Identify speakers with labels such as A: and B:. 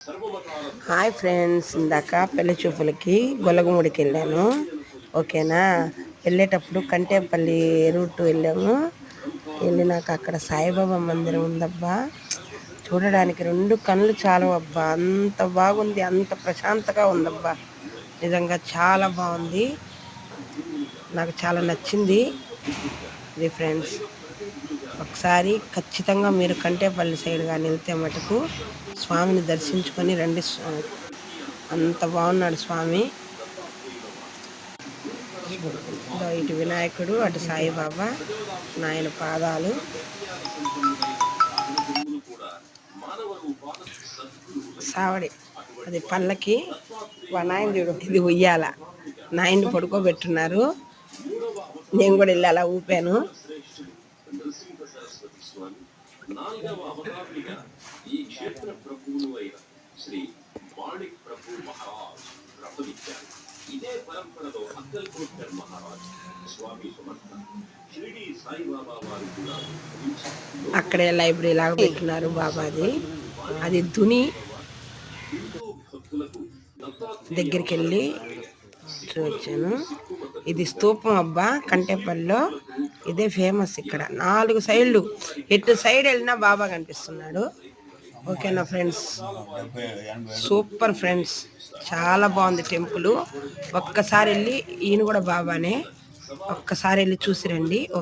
A: Hi friends, ఇందాక పెళ్లి చూపులకి గొల్లగుముడికి వెళ్ళాను. ఓకేనా, వెళ్ళేటప్పుడు కంటేపల్లి రూట్ వెళ్ళాము. వెళ్ళినాక అక్కడ సాయిబాబా మందిరం ఉందబ్బా, చూడడానికి రెండు కళ్ళు చాలవు అబ్బా, అంత బాగుంది, అంత ప్రశాంతగా ఉందబ్బా. నిజంగా చాలా బాగుంది, నాకు చాలా నచ్చింది ఇది ఫ్రెండ్స్. ఒకసారి ఖచ్చితంగా మీరు కంటేపల్లి సైడ్ కానీ వెళ్తే మటుకు స్వామిని దర్శించుకొని రండి. అంత బాగున్నాడు స్వామి. ఇటు వినాయకుడు, అటు సాయిబాబా, నాయన పాదాలు. సావడి అది పల్లకి, నాయనుడు ఇది ఉయ్యాల, నాయన్ని పడుకోబెట్టున్నారు. నేను కూడా వెళ్ళి అలా ఊపాను. అక్కడే లైబ్రరీ లాగా పెట్టినారు బాబాది. అది దుని దగ్గరికి వెళ్ళి చూచాను. ఇది స్తూపం అబ్బా, కంటేపల్లిలో ఇదే ఫేమస్. ఇక్కడ 4 సైడ్లు, ఎటు సైడ్ వెళ్ళినా బాబా కనిపిస్తున్నాడు. ఓకేనా ఫ్రెండ్స్, సూపర్ ఫ్రెండ్స్, చాలా బాగుంది టెంపుల్. ఒక్కసారి వెళ్ళి, ఈయన కూడా బాబానే, ఒక్కసారి వెళ్ళి చూసి రండి.